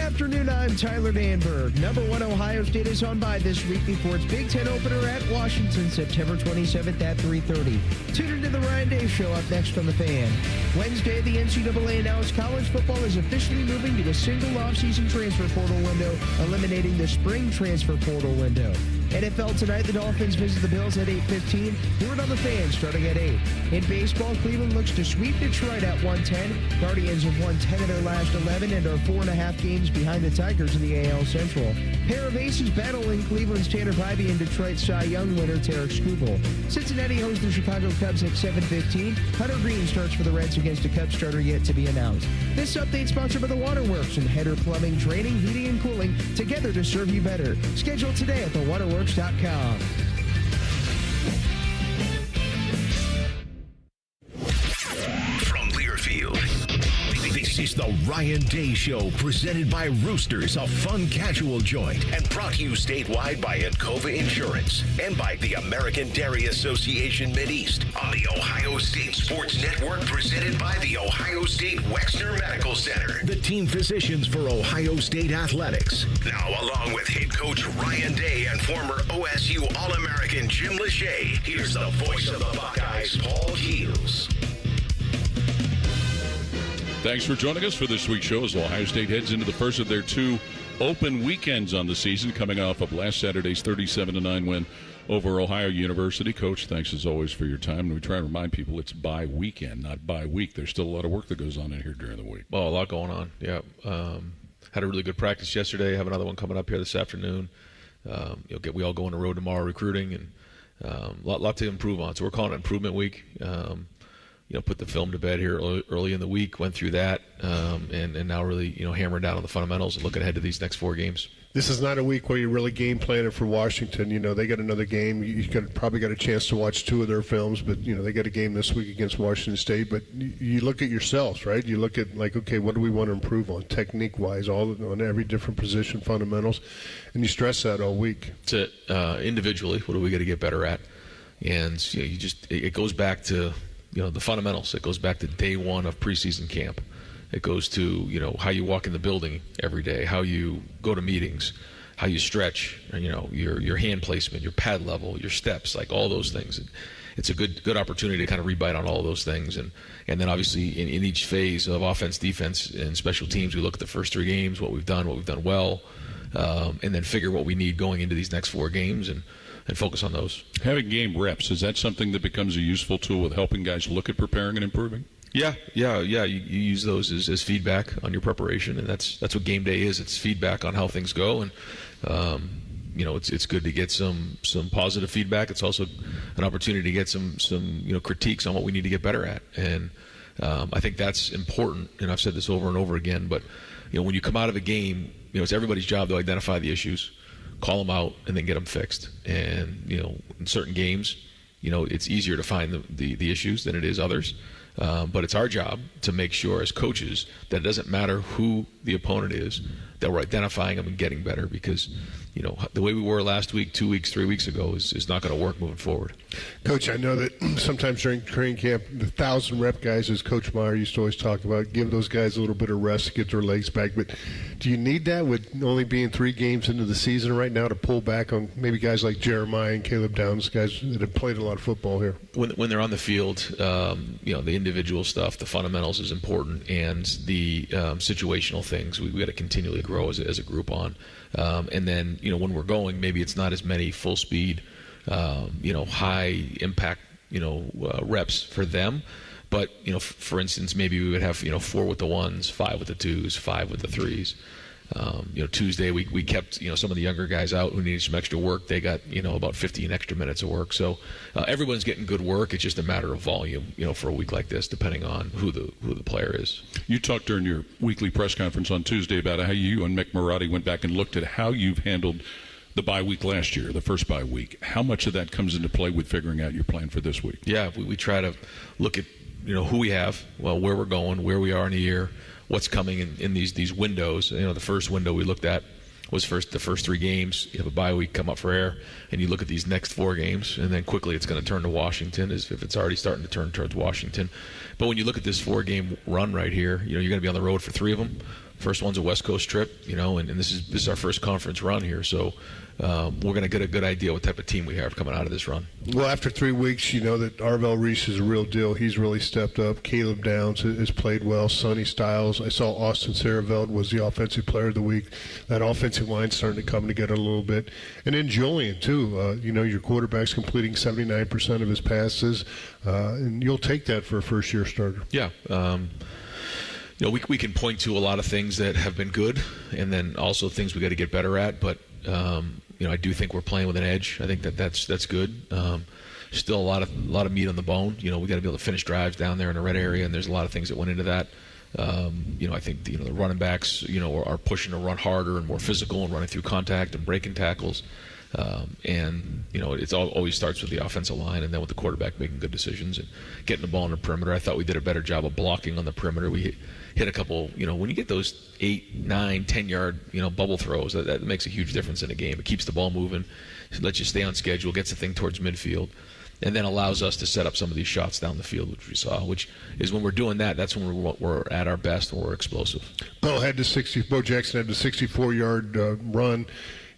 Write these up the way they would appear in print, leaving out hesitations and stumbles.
afternoon, I'm Tyler Danberg. Number 1 Ohio State is on bye this week before its Big Ten opener at Washington, September 27th at 3:30. Tune into the Ryan Day Show up next on The Fan. Wednesday, the NCAA announced college football is officially moving to a single off-season transfer portal window, eliminating the spring transfer portal window. NFL tonight, the Dolphins visit the Bills at 8:15. Hear it on The Fan starting at 8. In baseball, Cleveland looks to sweep Detroit at 110. Guardians have won 10 of their last 11 and are 4.5 games behind the Tigers in the AL Central. Pair of aces battling Cleveland's Tanner Bybee and Detroit's Cy Young winner Tarek Skubal. Cincinnati hosts the Chicago Cubs at 7:15. Hunter Green starts for the Reds against a Cubs starter yet to be announced. This update sponsored by the Waterworks and Header Plumbing, Draining, Heating, and Cooling, together to serve you better. Schedule today at thewaterworks.com. From Learfield, this is the Ryan Day Show, presented by Roosters, a fun casual joint, and brought to you statewide by Encova Insurance and by the American Dairy Association Mideast on the Ohio State Sports Network, presented by the Ohio State Wexner Medical Center, the team physicians for Ohio State Athletics. Now, along with head coach Ryan Day and former OSU All-American Jim Lachey, here's the voice of the Buckeyes, Paul Keels. Thanks for joining us for this week's show as Ohio State heads into the first of their two open weekends on the season, coming off of last Saturday's 37-9 win over Ohio University. Coach, thanks as always for your time. And we try to remind people it's bye weekend, not bye week. There's still a lot of work that goes on in here during the week. Well, a lot going on, yeah. Had a really good practice yesterday. Have another one coming up here this afternoon. We all go on the road tomorrow recruiting, and a lot to improve on. So we're calling it Improvement Week. Put the film to bed here early in the week, went through that, and now really, hammer down on the fundamentals and looking ahead to these next 4 games. This is not a week where you're really game planning for Washington. They got another game. You probably got a chance to watch 2 of their films, but, they got a game this week against Washington State. But you look at yourselves, right? You look at, okay, what do we want to improve on technique-wise, on every different position, fundamentals, and you stress that all week. Individually, what do we got to get better at? And it goes back to the fundamentals. It goes back to day one of preseason camp. It goes to, how you walk in the building every day, how you go to meetings, how you stretch, your hand placement, your pad level, your steps, like all those things. It's a good opportunity to kind of rebite on all of those things. And then obviously in each phase of offense, defense, and special teams, we look at the first 3 games, what we've done well, and then figure what we need going into these next 4 games and focus on those. Having game reps, is that something that becomes a useful tool with helping guys look at preparing and improving? Yeah. You use those as feedback on your preparation, and that's what game day is. It's feedback on how things go, and it's good to get some positive feedback. It's also an opportunity to get some critiques on what we need to get better at, and I think that's important. And I've said this over and over again, but when you come out of a game, it's everybody's job to identify the issues, call them out, and then get them fixed. And in certain games, it's easier to find the issues than it is others. But it's our job to make sure as coaches that it doesn't matter who the opponent is, that we're identifying them and getting better, because the way we were last week, 2 weeks, 3 weeks ago is not going to work moving forward. Coach, I know that sometimes during training camp, the 1,000 rep guys, as Coach Meyer used to always talk about, give those guys a little bit of rest to get their legs back. But do you need that with only being 3 games into the season right now to pull back on maybe guys like Jeremiah and Caleb Downs, guys that have played a lot of football here? When they're on the field, The individual stuff, the fundamentals is important, and the situational things we got to continually grow as a group on. And then, when we're going, maybe it's not as many full speed, high impact, reps for them. But, for instance, maybe we would have, 4 with the 1s, 5 with the 2s, 5 with the 3s. Tuesday we kept, some of the younger guys out who needed some extra work. They got, about 15 extra minutes of work. So everyone's getting good work. It's just a matter of volume, for a week like this, depending on who the player is. You talked during your weekly press conference on Tuesday about how you and Mick Marotti went back and looked at how you've handled the bye week last year, the first bye week. How much of that comes into play with figuring out your plan for this week? Yeah, we try to look at, who we have, where we're going, where we are in the year, what's coming in these windows. The first window we looked at was the first 3 games. You have a bye week come up for air, and you look at these next 4 games, and then quickly it's going to turn to Washington, as if it's already starting to turn towards Washington. But when you look at this 4-game run right here, you're going to be on the road for 3 of them. First one's a West Coast trip, and this is our first conference run here, so we're going to get a good idea what type of team we have coming out of this run. Well, after 3 weeks, you know that Arvell Reese is a real deal. He's really stepped up. Caleb Downs has played well. Sonny Styles. I saw Austin Saravelt was the offensive player of the week. That offensive line's starting to come together a little bit. And then Julian, too. Your quarterback's completing 79% of his passes, and you'll take that for a first-year starter. Yeah. We can point to a lot of things that have been good, and then also things we got to get better at. But I do think we're playing with an edge. I think that's good. Still a lot of meat on the bone. We got to be able to finish drives down there in the red area, and there's a lot of things that went into that. I think the running backs are pushing to run harder and more physical and running through contact and breaking tackles. It always starts with the offensive line and then with the quarterback making good decisions and getting the ball in the perimeter. I thought we did a better job of blocking on the perimeter. We hit a couple, when you get those 8, 9, 10-yard, bubble throws, that makes a huge difference in a game. It keeps the ball moving, lets you stay on schedule, gets the thing towards midfield, and then allows us to set up some of these shots down the field, which we saw, which is when we're doing that, that's when we're at our best and we're explosive. Bo Jackson had the 64-yard run.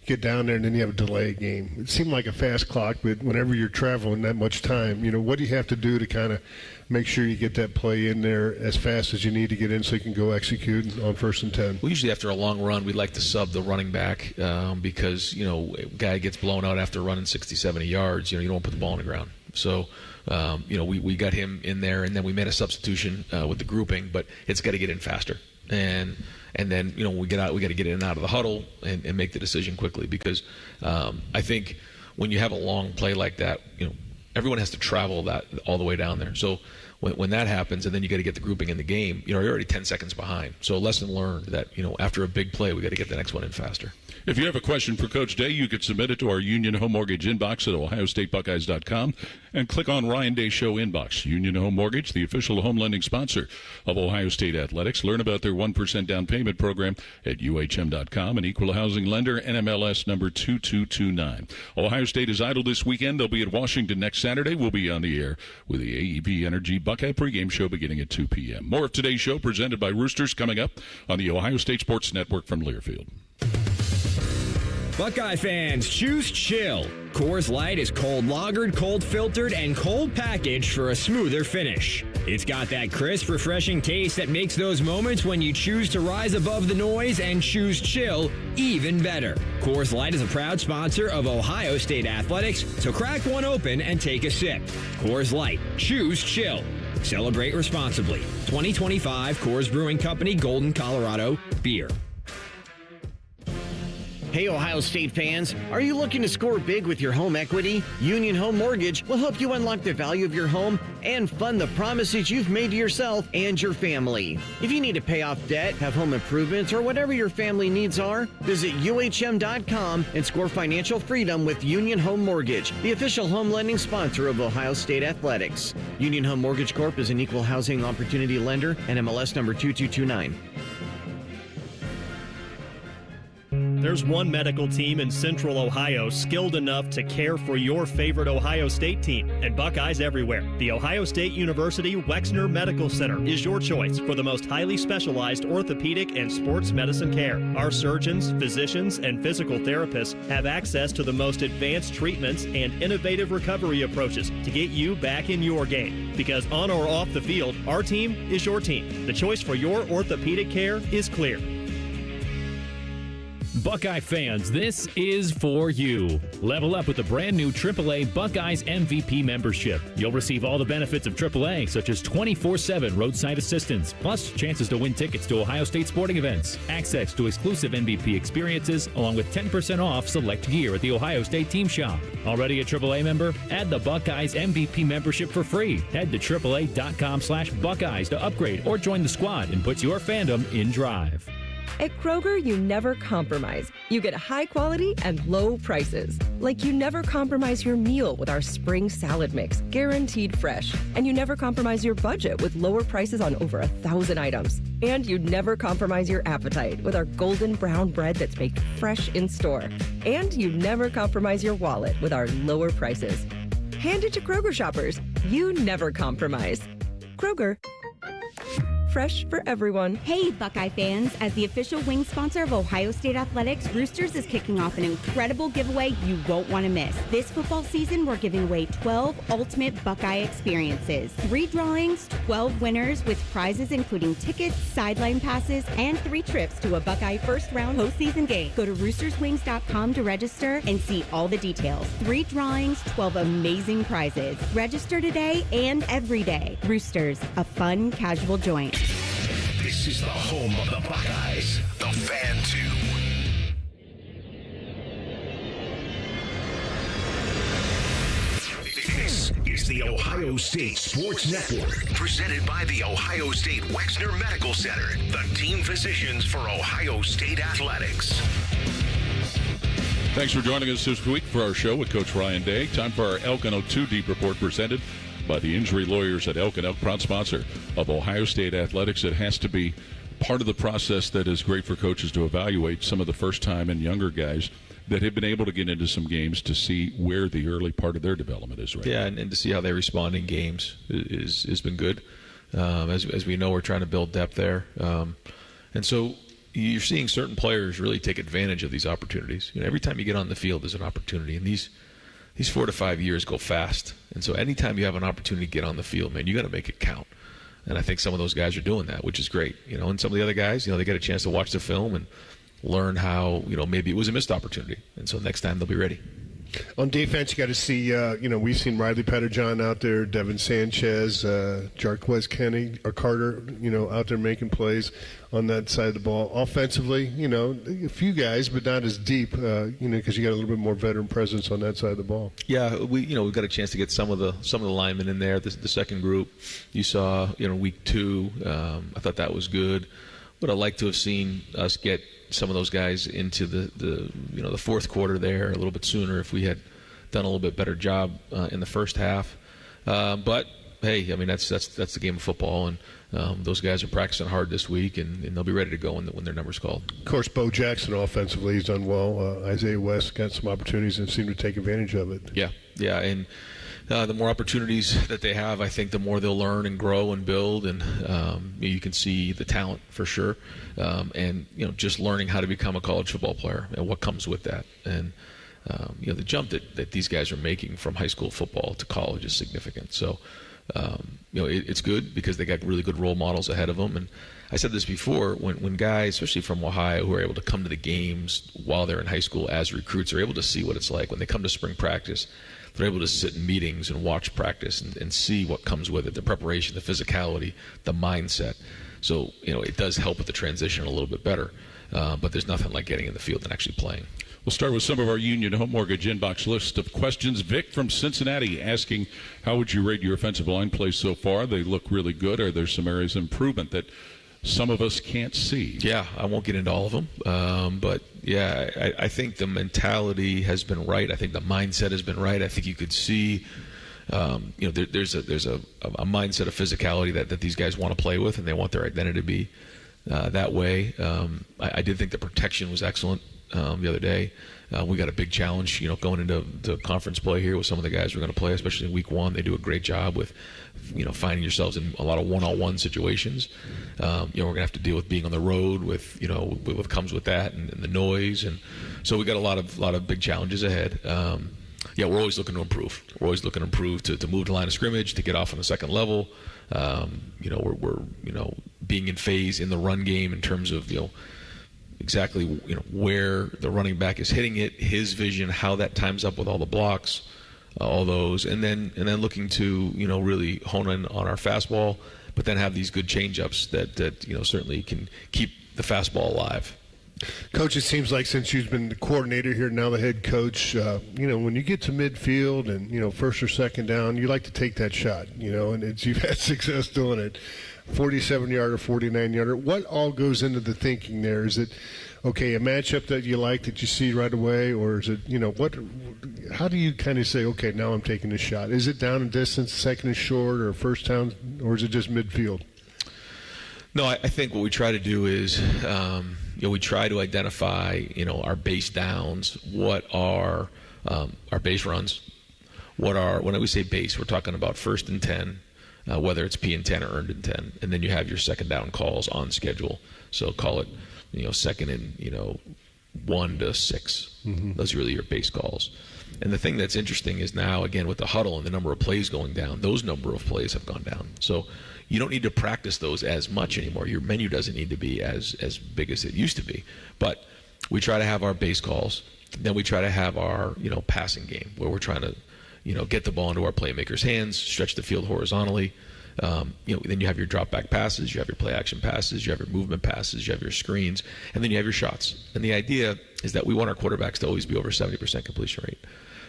Get down there, and then you have a delay game. It seemed like a fast clock, but whenever you're traveling that much time, what do you have to do to kind of make sure you get that play in there as fast as you need to get in so you can go execute on 1st and 10? Well, usually after a long run, we'd like to sub the running back because, a guy gets blown out after running 60, 70 yards. You don't want to put the ball on the ground. So, we got him in there, and then we made a substitution with the grouping, but it's got to get in faster. And then, when we get out, we got to get in and out of the huddle and make the decision quickly because I think when you have a long play like that, everyone has to travel that all the way down there. So when that happens and then you got to get the grouping in the game, you're already 10 seconds behind. So a lesson learned that, after a big play, we got to get the next one in faster. If you have a question for Coach Day, you can submit it to our Union Home Mortgage inbox at ohiostatebuckeyes.com and click on Ryan Day Show inbox. Union Home Mortgage, the official home lending sponsor of Ohio State Athletics. Learn about their 1% down payment program at uhm.com. An equal housing lender, NMLS number 2229. Ohio State is idle this weekend. They'll be at Washington next Saturday. We'll be on the air with the AEP Energy Buckeye pregame show beginning at 2 p.m. More of today's show presented by Roosters coming up on the Ohio State Sports Network from Learfield. Buckeye fans, choose chill. Coors Light is cold lagered, cold filtered, and cold packaged for a smoother finish. It's got that crisp, refreshing taste that makes those moments when you choose to rise above the noise and choose chill even better. Coors Light is a proud sponsor of Ohio State Athletics, so crack one open and take a sip. Coors Light, choose chill. Celebrate responsibly. 2025 Coors Brewing Company, Golden, Colorado, beer. Hey, Ohio State fans, are you looking to score big with your home equity? Union Home Mortgage will help you unlock the value of your home and fund the promises you've made to yourself and your family. If you need to pay off debt, have home improvements, or whatever your family needs are, visit uhm.com and score financial freedom with Union Home Mortgage, the official home lending sponsor of Ohio State Athletics. Union Home Mortgage Corp. is an equal housing opportunity lender, NMLS number 2229. There's one medical team in Central Ohio skilled enough to care for your favorite Ohio State team, and Buckeyes everywhere. The Ohio State University Wexner Medical Center is your choice for the most highly specialized orthopedic and sports medicine care. Our surgeons, physicians, and physical therapists have access to the most advanced treatments and innovative recovery approaches to get you back in your game. Because on or off the field, our team is your team. The choice for your orthopedic care is clear. Buckeye fans, this is for you. Level up with the brand new AAA Buckeyes MVP membership. You'll receive all the benefits of AAA, such as 24/7 roadside assistance, plus chances to win tickets to Ohio State sporting events, access to exclusive MVP experiences, along with 10% off select gear at the Ohio State Team Shop. Already a AAA member? Add the Buckeyes MVP membership for free. Head to AAA.com/Buckeyes to upgrade or join the squad and put your fandom in drive. At Kroger, you never compromise. You get high quality and low prices. Like you never compromise your meal with our spring salad mix, guaranteed fresh. And you never compromise your budget with lower prices on over 1,000 items. And you never compromise your appetite with our golden brown bread that's baked fresh in store. And you never compromise your wallet with our lower prices. Hand it to Kroger shoppers. You never compromise. Kroger. fresh for everyone. Hey, Buckeye fans. As the official wing sponsor of Ohio State Athletics, Roosters is kicking off an incredible giveaway you won't want to miss. This football season, we're giving away 12 ultimate Buckeye experiences. 3 drawings, 12 winners with prizes including tickets, sideline passes, and 3 trips to a Buckeye first-round postseason game. Go to roosterswings.com to register and see all the details. 3 drawings, 12 amazing prizes. Register today and every day. Roosters, a fun, casual joint. This is the home of the Buckeyes, the Fan 2. This is the Ohio State Sports Network, presented by the Ohio State Wexner Medical Center, the team physicians for Ohio State Athletics. Thanks for joining us this week for our show with Coach Ryan Day. Time for our Elk and 02 Deep Report presented by the injury lawyers at Elk & Elk, proud sponsor of Ohio State Athletics. It has to be part of the process that is great for coaches to evaluate some of the first-time and younger guys that have been able to get into some games to see where the early part of their development is right. Yeah, and to see how they respond in games has been good. As we know, we're trying to build depth there. And so you're seeing certain players really take advantage of these opportunities. You know, every time you get on the field, there's an opportunity. And these 4 to 5 years go fast. And so anytime you have an opportunity to get on the field, man, you got to make it count. And I think some of those guys are doing that, which is great. You know, and some of the other guys, you know, they get a chance to watch the film and learn how, you know, maybe it was a missed opportunity. And so next time they'll be ready. On defense, you got to see, we've seen Riley Petterjohn out there, Devin Sanchez, Jarquez Kenny, or Carter, out there making plays on that side of the ball. Offensively, a few guys, but not as deep, because you got a little bit more veteran presence on that side of the ball. Yeah, we've got a chance to get some of the linemen in there. The second group you saw, week 2. I thought that was good. Would have liked to have seen us get some of those guys into the fourth quarter there a little bit sooner if we had done a little bit better job in the first half. But hey, I mean that's the game of football, and those guys are practicing hard this week, and they'll be ready to go when their number's called. Of course, Bo Jackson offensively has done well. Isaiah West got some opportunities and seemed to take advantage of it. Yeah, and the more opportunities that they have, I think the more they'll learn and grow and build, and you can see the talent for sure, and just learning how to become a college football player and what comes with that, and the jump that these guys are making from high school football to college is significant. So it's good because they got really good role models ahead of them. And I said this before, when guys, especially from Ohio, who are able to come to the games while they're in high school as recruits, are able to see what it's like when they come to spring practice. They're able to sit in meetings and watch practice and see what comes with it, the preparation, the physicality, the mindset. So, it does help with the transition a little bit better. But there's nothing like getting in the field and actually playing. We'll start with some of our Union Home Mortgage inbox list of questions. Vic from Cincinnati asking, how would you rate your offensive line play so far? They look really good. Are there some areas of improvement that some of us can't see? Yeah, I won't get into all of them. But, yeah, I think the mentality has been right. I think the mindset has been right. I think you could see, there's a mindset of phicality that these guys want to play with, and they want their identity to be that way. I did think the protection was excellent the other day. We got a big challenge, going into conference play here with some of the guys we're going to play, especially in week 1. They do a great job with, finding yourselves in a lot of one-on-one situations. We're going to have to deal with being on the road with, what comes with that and the noise. And so we got a lot of big challenges ahead. We're always looking to improve. We're always looking to improve to move to line of scrimmage, to get off on the second level. We're being in phase in the run game in terms of, exactly where the running back is hitting it, his vision, how that times up with all the blocks, all those, and then looking to really hone in on our fastball, but then have these good change-ups that certainly can keep the fastball alive. Coach, it seems like since you've been the coordinator here, now the head coach, when you get to midfield and first or second down, you like to take that shot, and you've had success doing it. 47-yarder, 49-yarder. What all goes into the thinking there? Is it, okay, a matchup that you like that you see right away, or is it, how do you kind of say, okay, now I'm taking this shot? Is it down in distance, second and short, or first down, or is it just midfield? No, I think what we try to do is, we try to identify, our base downs, what are our base runs, when we say base, we're talking about 1st and 10, whether it's P and 10 or earned and 10, and then you have your second down calls on schedule. So call it, second and 1 to 6. Those are really your base calls. And the thing that's interesting is now, again, with the huddle and the number of plays going down, those number of plays have gone down. So you don't need to practice those as much anymore. Your menu doesn't need to be as big as it used to be. But we try to have our base calls. Then we try to have our passing game where we're trying to get the ball into our playmakers' hands, stretch the field horizontally. Then you have your drop back passes, you have your play action passes, you have your movement passes, you have your screens, and then you have your shots. And the idea is that we want our quarterbacks to always be over 70% completion rate.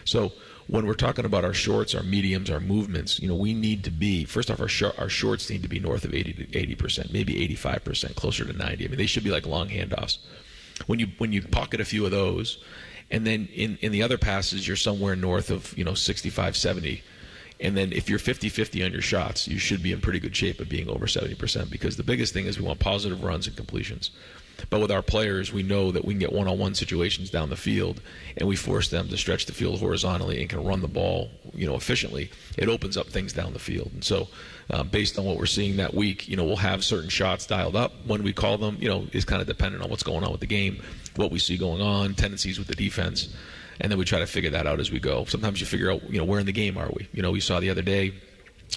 So when we're talking about our shorts, our mediums, our movements, we need to be, first off, our shorts need to be north of 80%, maybe 85%, closer to 90. I mean, they should be like long handoffs. When you pocket a few of those, and then in the other passes, you're somewhere north of 65, 70. And then if you're 50-50 on your shots, you should be in pretty good shape of being over 70%, because the biggest thing is we want positive runs and completions. But with our players, we know that we can get one-on-one situations down the field, and we force them to stretch the field horizontally and can run the ball, efficiently. It opens up things down the field. And so based on what we're seeing that week, we'll have certain shots dialed up. When we call them, is kind of dependent on what's going on with the game, what we see going on, tendencies with the defense. And then we try to figure that out as we go. Sometimes you figure out, where in the game are we? We saw the other day,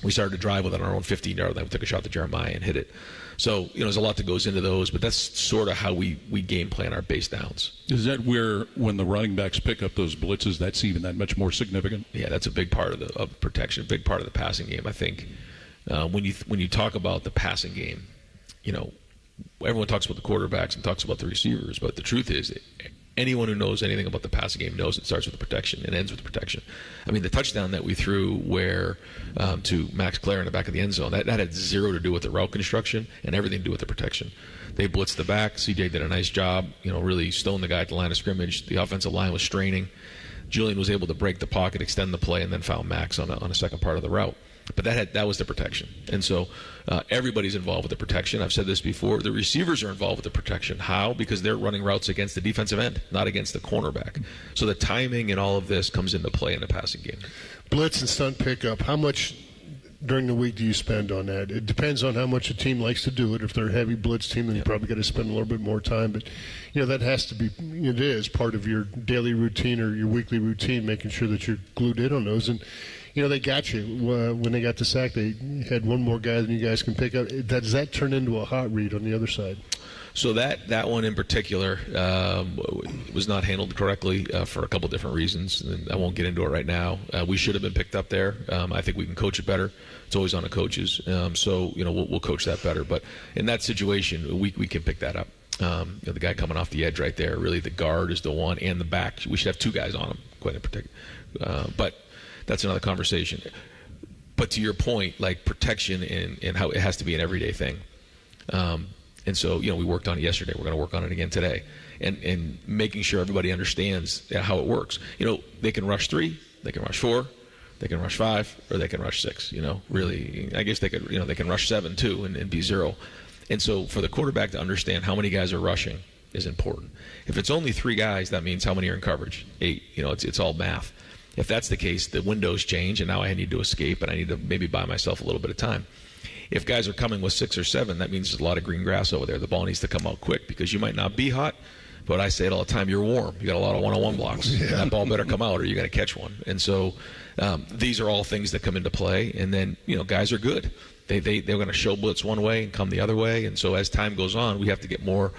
we started to drive with it on our own 15-yard line. We took a shot to Jeremiah and hit it. So, there's a lot that goes into those, but that's sort of how we game plan our base downs. Is that where, when the running backs pick up those blitzes, that's even that much more significant? Yeah, that's a big part of protection, a big part of the passing game. I think when you talk about the passing game, everyone talks about the quarterbacks and talks about the receivers, but the truth is, anyone who knows anything about the passing game knows it starts with the protection and ends with the protection. I mean, the touchdown that we threw to Max Clare in the back of the end zone, that had zero to do with the route construction and everything to do with the protection. They blitzed the back. CJ did a nice job, really stoned the guy at the line of scrimmage. The offensive line was straining. Julian was able to break the pocket, extend the play, and then foul Max on a second part of the route. But that was the protection. And so everybody's involved with the protection. I've said this before. The receivers are involved with the protection. How? Because they're running routes against the defensive end, not against the cornerback. So the timing and all of this comes into play in the passing game. Blitz and stunt pickup, how much during the week do you spend on that? It depends on how much a team likes to do it. If they're a heavy blitz team, then you probably got to spend a little bit more time. But, that has to be, it is part of your daily routine or your weekly routine, making sure that you're glued in on those. And, they got you. When they got the sack, they had one more guy than you guys can pick up. Does that turn into a hot read on the other side? So that one in particular was not handled correctly for a couple different reasons. And I won't get into it right now. We should have been picked up there. I think we can coach it better. It's always on the coaches. So we'll coach that better. But in that situation, we can pick that up. The guy coming off the edge right there, really the guard is the one, and the back. We should have two guys on him, quite in particular. But that's another conversation. But to your point, like protection and how it has to be an everyday thing. And so, we worked on it yesterday. We're going to work on it again today. And making sure everybody understands how it works. They can rush 3, they can rush 4, they can rush 5, or they can rush 6. Really, I guess they could, they can rush 7 too and be 0. And so for the quarterback to understand how many guys are rushing is important. If it's only 3 guys, that means how many are in coverage? 8. It's all math. If that's the case, the windows change, and now I need to escape, and I need to maybe buy myself a little bit of time. If guys are coming with 6 or 7, that means there's a lot of green grass over there. The ball needs to come out quick because you might not be hot, but I say it all the time, you're warm. You got a lot of one-on-one blocks. Yeah. That ball better come out or you're going to catch one. And so these are all things that come into play. And then, guys are good. They're going to show blitz one way and come the other way. And so as time goes on, we have to get more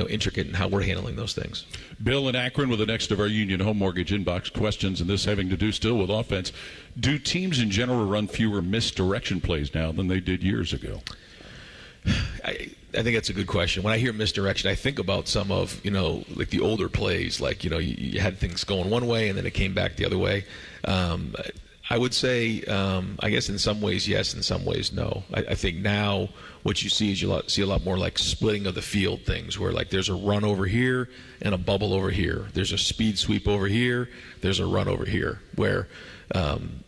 intricate in how we're handling those things. Bill in Akron with the next of our Union Home Mortgage inbox questions, and this having to do still with offense. Do teams in general run fewer misdirection plays now than they did years ago? I think that's a good question. When I hear misdirection, I think about some of, like the older plays, like, you had things going one way and then it came back the other way. I would say, I guess in some ways, yes, in some ways, no. I think now what you see is see a lot more like splitting of the field things where like there's a run over here and a bubble over here. There's a speed sweep over here. There's a run over here where, when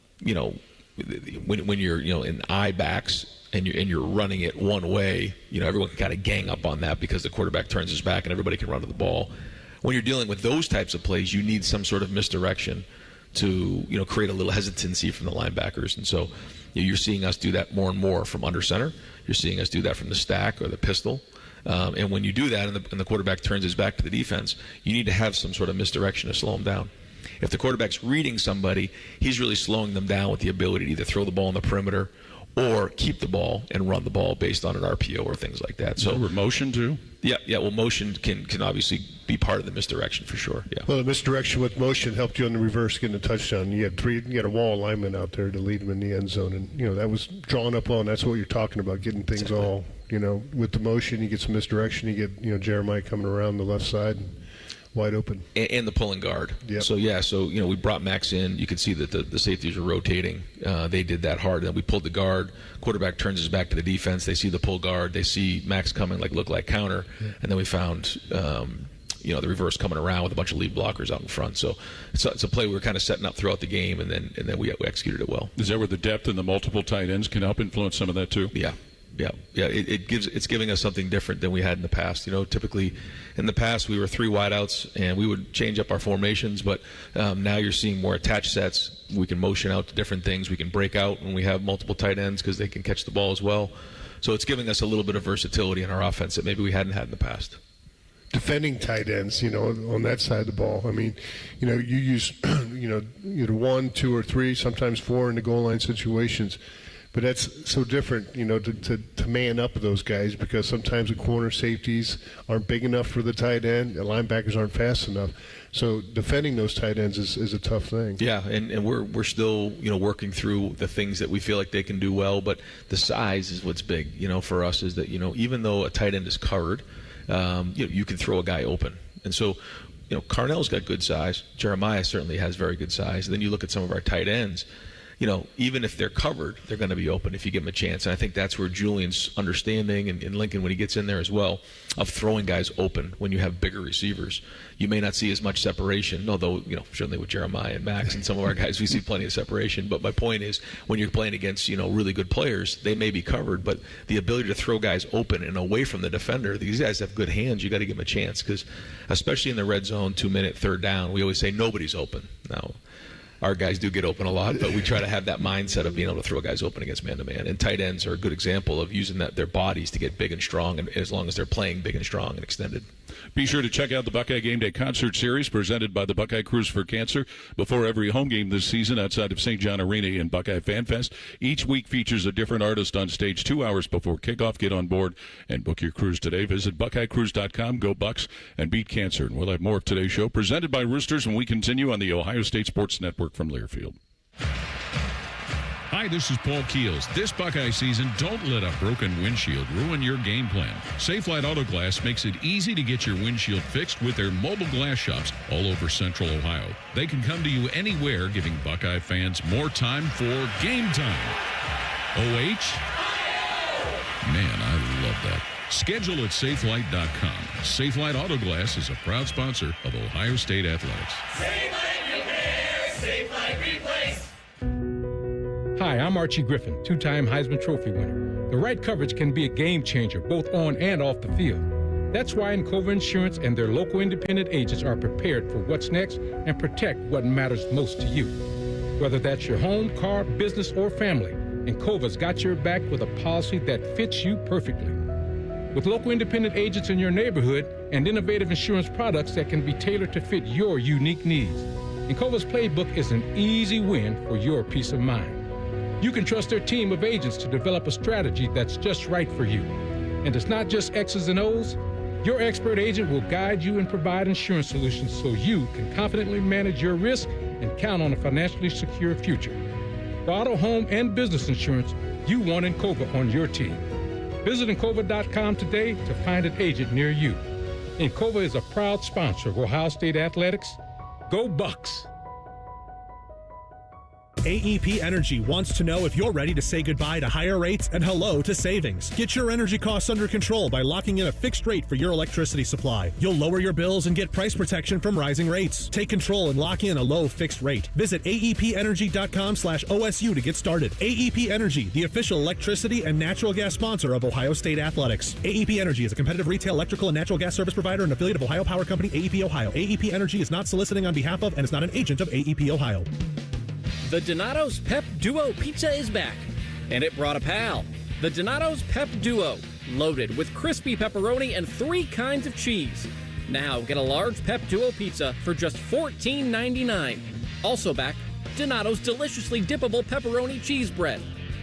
you're, in eye backs and you're running it one way, everyone can kind of gang up on that because the quarterback turns his back and everybody can run to the ball. When you're dealing with those types of plays, you need some sort of misdirection to create a little hesitancy from the linebackers. And so You're seeing us do that more and more from under center. You're seeing us do that from the stack or the pistol. And when you do that and the quarterback turns his back to the defense, you need to have some sort of misdirection to slow him down. If the quarterback's reading somebody, he's really slowing them down with the ability to either throw the ball on the perimeter or keep the ball and run the ball based on an RPO or things like that. So motion too? Yeah. Well, motion can obviously be part of the misdirection for sure. Yeah. Well, the misdirection with motion helped you on the reverse getting a touchdown. You had a wall alignment out there to lead them in the end zone, and that was drawn up well. And that's what you're talking about, getting things all with the motion. You get some misdirection. You get Jeremiah coming around the left side. Wide open. And the pulling guard. Yep. So we brought Max in. You could see that the safeties are rotating. They did that hard. Then we pulled the guard. Quarterback turns his back to the defense. They see the pull guard. They see Max coming, look like counter. Yeah. And then we found, the reverse coming around with a bunch of lead blockers out in front. So it's a play we were kind of setting up throughout the game, and then we executed it well. Is that where the depth and the multiple tight ends can help influence some of that too? Yeah. It's giving us something different than we had in the past. Typically in the past we were 3 wideouts and we would change up our formations, but now you're seeing more attached sets. We can motion out to different things. We can break out when we have multiple tight ends because they can catch the ball as well. So it's giving us a little bit of versatility in our offense that maybe we hadn't had in the past. Defending tight ends, on that side of the ball. I mean, you use, either 1, 2, or 3, sometimes 4 in the goal line situations. But that's so different, to man up those guys because sometimes the corner safeties aren't big enough for the tight end. The linebackers aren't fast enough. So defending those tight ends is a tough thing. Yeah, and we're still, working through the things that we feel like they can do well. But the size is what's big, for us is that, even though a tight end is covered, you can throw a guy open. And so, Carnell's got good size. Jeremiah certainly has very good size. And then you look at some of our tight ends. Even if they're covered, they're going to be open if you give them a chance. And I think that's where Julian's understanding, and Lincoln, when he gets in there as well, of throwing guys open when you have bigger receivers. You may not see as much separation, although, certainly with Jeremiah and Max and some of our guys, we see plenty of separation. But my point is, when you're playing against, really good players, they may be covered, but the ability to throw guys open and away from the defender, these guys have good hands. You got to give them a chance because, especially in the red zone, 2-minute, third down, we always say nobody's open. Now, our guys do get open a lot, but we try to have that mindset of being able to throw guys open against man-to-man. And tight ends are a good example of using their bodies to get big and strong, and as long as they're playing big and strong and extended. Be sure to check out the Buckeye Game Day Concert Series presented by the Buckeye Cruise for Cancer before every home game this season outside of St. John Arena in Buckeye Fan Fest. Each week features a different artist on stage 2 hours before kickoff. Get on board and book your cruise today. Visit BuckeyeCruise.com. Go Bucks and beat cancer. And we'll have more of today's show presented by Roosters when we continue on the Ohio State Sports Network from Learfield. Hi, this is Paul Keels. This Buckeye season, don't let a broken windshield ruin your game plan. Safelite Auto Glass makes it easy to get your windshield fixed with their mobile glass shops all over Central Ohio. They can come to you anywhere, giving Buckeye fans more time for game time. OH? Man, I love that. Schedule at Safelite.com. Safelite Auto Glass is a proud sponsor of Ohio State Athletics. Safelite Repair, Safelite Replace. Hi, I'm Archie Griffin, 2-time Heisman Trophy winner. The right coverage can be a game changer, both on and off the field. That's why Encova Insurance and their local independent agents are prepared for what's next and protect what matters most to you. Whether that's your home, car, business, or family, Encova's got your back with a policy that fits you perfectly. With local independent agents in your neighborhood and innovative insurance products that can be tailored to fit your unique needs, Encova's playbook is an easy win for your peace of mind. You can trust their team of agents to develop a strategy that's just right for you. And it's not just X's and O's. Your expert agent will guide you and provide insurance solutions so you can confidently manage your risk and count on a financially secure future. For auto, home, and business insurance, you want Encova on your team. Visit Encova.com today to find an agent near you. Encova is a proud sponsor of Ohio State Athletics. Go Bucks! AEP Energy wants to know if you're ready to say goodbye to higher rates and hello to savings. Get your energy costs under control by locking in a fixed rate for your electricity supply. You'll lower your bills and get price protection from rising rates. Take control and lock in a low fixed rate. Visit aepenergy.com/OSU to get started. AEP Energy, the official electricity and natural gas sponsor of Ohio State Athletics. AEP Energy is a competitive retail electrical and natural gas service provider and affiliate of Ohio Power Company, AEP Ohio. AEP Energy is not soliciting on behalf of and is not an agent of AEP Ohio. The Donato's Pep Duo Pizza is back. And it brought a pal. The Donato's Pep Duo, loaded with crispy pepperoni and 3 kinds of cheese. Now get a large Pep Duo pizza for just $14.99. Also back, Donato's deliciously dippable pepperoni cheese bread.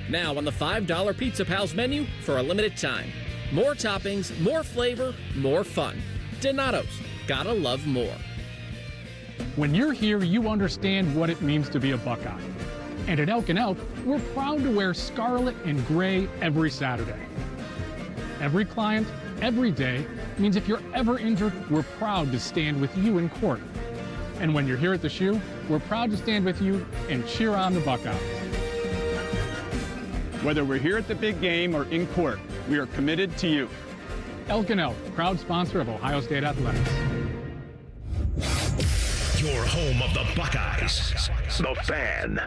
Now on the $5 Pizza Pals menu for a limited time. More toppings, more flavor, more fun. Donato's, gotta love more. When you're here, you understand what it means to be a Buckeye. And at Elk & Elk, we're proud to wear scarlet and gray every Saturday. Every client, every day, means if you're ever injured, we're proud to stand with you in court. And when you're here at the shoe, we're proud to stand with you and cheer on the Buckeyes. Whether we're here at the big game or in court, we are committed to you. Elk & Elk, proud sponsor of Ohio State Athletics. Your home of the Buckeyes. The Fan.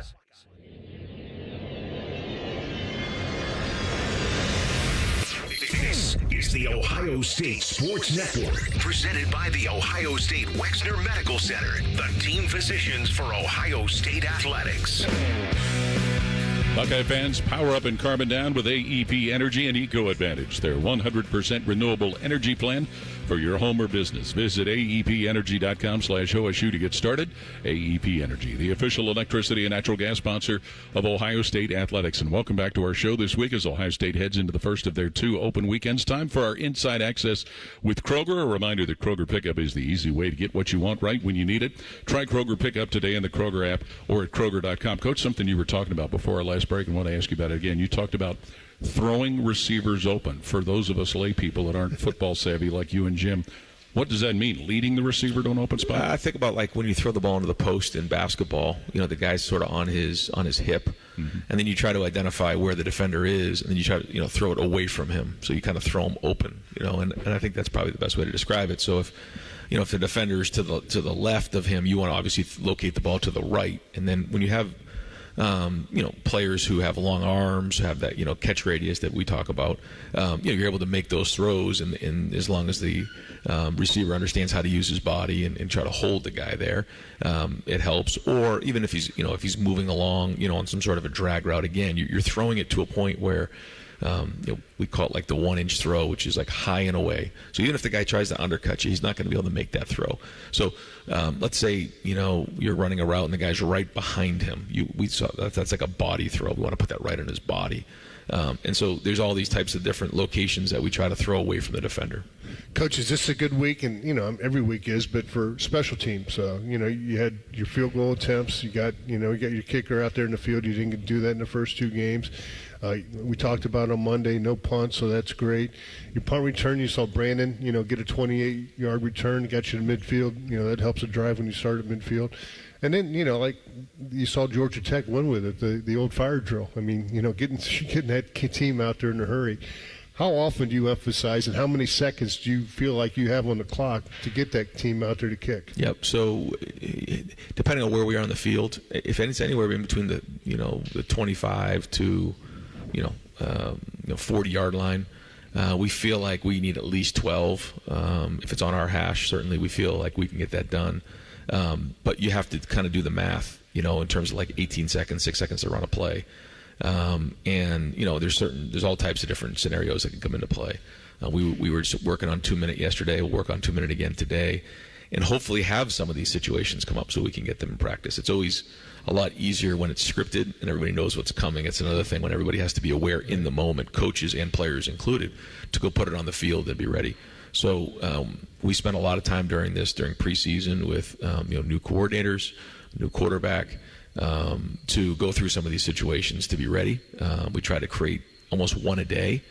This is the Ohio State Sports Network, presented by the Ohio State Wexner Medical Center, the team physicians for Ohio State Athletics. Buckeye fans, power up and carbon down with AEP Energy and Eco Advantage, their 100% renewable energy plan for your home or business. Visit aepenergy.com/OSU to get started. AEP Energy, the official electricity and natural gas sponsor of Ohio State Athletics. And welcome back to our show this week as Ohio State heads into the first of their 2 open weekends. Time for our Inside Access with Kroger. A reminder that Kroger Pickup is the easy way to get what you want right when you need it. Try Kroger Pickup today in the Kroger app or at Kroger.com. Coach, something you were talking about before our last break, and want to ask you about it again. You talked about throwing receivers open. For those of us lay people that aren't football savvy like you and Jim, what does that mean? Leading the receiver to an open spot? I think about like when you throw the ball into the post in basketball. The guy's sort of on his hip, and then you try to identify where the defender is, and then you try to throw it away from him. So you kind of throw him open. And I think that's probably the best way to describe it. So if the defender is to the left of him, you want to obviously locate the ball to the right, and then when you have players who have long arms, have that, catch radius that we talk about, you're able to make those throws, and as long as the receiver understands how to use his body and try to hold the guy there, it helps. Or even if he's moving along, on some sort of a drag route, again, you're throwing it to a point where we call it like the 1-inch throw, which is like high and away. So even if the guy tries to undercut you, he's not going to be able to make that throw. So let's say you're running a route and the guy's right behind him. We saw that's like a body throw. We want to put that right in his body. And so there's all these types of different locations that we try to throw away from the defender. Coach, is this a good week? And every week is, but for special teams, you had your field goal attempts. You got your kicker out there in the field. You didn't do that in the first 2 games. We talked about on Monday, no punt, so that's great. Your punt return, you saw Brandon, get a 28-yard return, got you to midfield. That helps a drive when you start at midfield. And then, like you saw Georgia Tech win with it, the old fire drill. I mean, getting that team out there in a hurry. How often do you emphasize, and how many seconds do you feel like you have on the clock to get that team out there to kick? Yep. So depending on where we are on the field, if it's anywhere in between the 25 to 40-yard line, we feel like we need at least 12. If it's on our hash, certainly we feel like we can get that done. But you have to kind of do the math, in terms of like 18 seconds, 6 seconds to run a play. And there's all types of different scenarios that can come into play. We were just working on 2-minute yesterday. We'll work on 2-minute again today, and hopefully have some of these situations come up so we can get them in practice. It's always a lot easier when it's scripted and everybody knows what's coming. It's another thing when everybody has to be aware in the moment, coaches and players included, to go put it on the field and be ready. So we spent a lot of time during preseason with new coordinators, new quarterback, to go through some of these situations to be ready. We try to create almost 1 a day,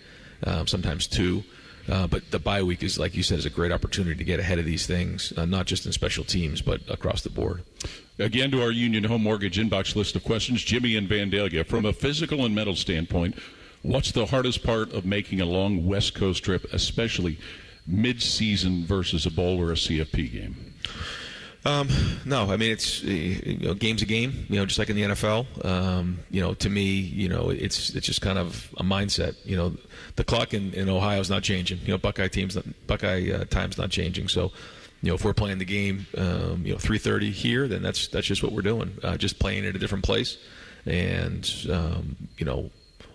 sometimes 2. But the bye week is, like you said, is a great opportunity to get ahead of these things, not just in special teams, but across the board. Again, to our Union Home Mortgage inbox list of questions, Jimmy in Vandalia. From a physical and mental standpoint, what's the hardest part of making a long West Coast trip, especially mid-season versus a bowl or a CFP game? No, I mean, it's game's a game, just like in the NFL. To me, it's just kind of a mindset. The clock in Ohio is not changing. Buckeye time's not changing. So, if we're playing the game, 3:30 here, then that's just what we're doing. Just playing at a different place, and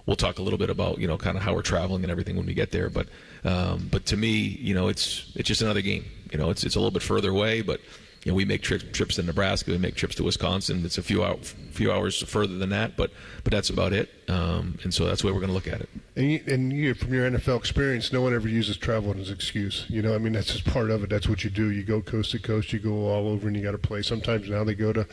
we'll talk a little bit about, kind of how we're traveling and everything when we get there. But to me, it's just another game. It's a little bit further away, but we make trips to Nebraska, we make trips to Wisconsin. It's a few hours further than that, but that's about it. And so that's the way we're going to look at it. And you, from your NFL experience, no one ever uses travel as an excuse. That's just part of it. That's what you do. You go coast to coast, you go all over, and you got to play. Sometimes now they go to,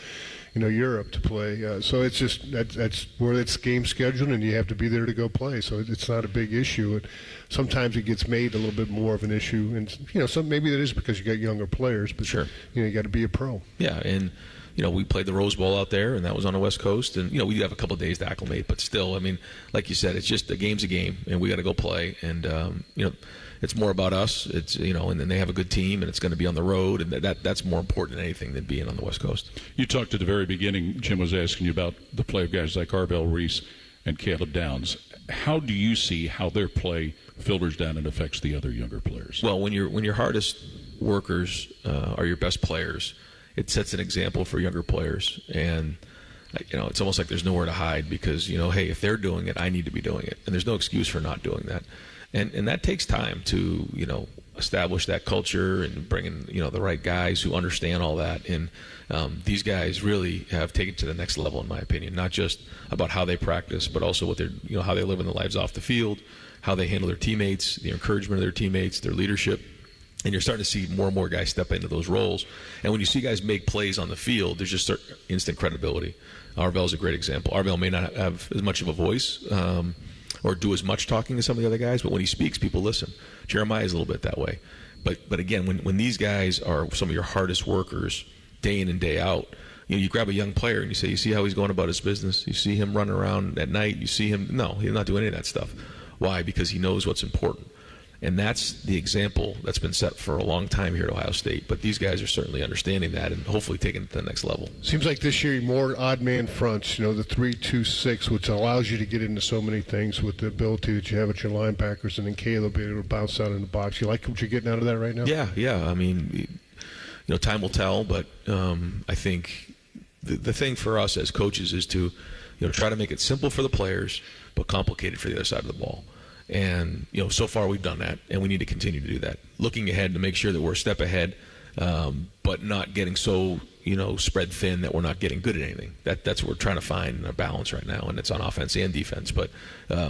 Europe to play. So it's just that's where it's game scheduled, and you have to be there to go play. So it's not a big issue. Sometimes it gets made a little bit more of an issue, and maybe that is because you got younger players. But sure, you got to be a pro. Yeah, and we played the Rose Bowl out there, and that was on the West Coast, and we have a couple of days to acclimate, but still, like you said, it's just a game's a game, and we got to go play, and it's more about us. It's and then they have a good team, and it's going to be on the road, and that's more important than anything than being on the West Coast. You talked at the very beginning. Jim was asking you about the play of guys like Arvell Reese and Caleb Downs. How do you see how their play filters down and affects the other younger players? Well, when your hardest workers are your best players, it sets an example for younger players, and it's almost like there's nowhere to hide because hey, if they're doing it, I need to be doing it, and there's no excuse for not doing that, and that takes time to establish that culture and bring in the right guys who understand all that, and these guys really have taken it to the next level in my opinion, not just about how they practice, but also what they're how they live in their lives off the field, how they handle their teammates, the encouragement of their teammates, their leadership. And you're starting to see more and more guys step into those roles. And when you see guys make plays on the field, there's just instant credibility. Arvell's a great example. Arvell may not have as much of a voice or do as much talking as some of the other guys, but when he speaks, people listen. Jeremiah is a little bit that way. But again, when these guys are some of your hardest workers, day in and day out, you grab a young player and you say, you see how he's going about his business? You see him running around at night? You see him? No, he's not doing any of that stuff. Why? Because he knows what's important. And that's the example that's been set for a long time here at Ohio State. But these guys are certainly understanding that and hopefully taking it to the next level. Seems like this year more odd man fronts, the 3-2-6, which allows you to get into so many things with the ability that you have at your linebackers, and then Caleb being able to bounce out in the box. You like what you're getting out of that right now? Yeah. Time will tell, but I think the thing for us as coaches is to try to make it simple for the players, but complicated for the other side of the ball. And, so far we've done that, and we need to continue to do that. Looking ahead to make sure that we're a step ahead, but not getting so, spread thin that we're not getting good at anything. That's what we're trying to find in a balance right now, and it's on offense and defense. But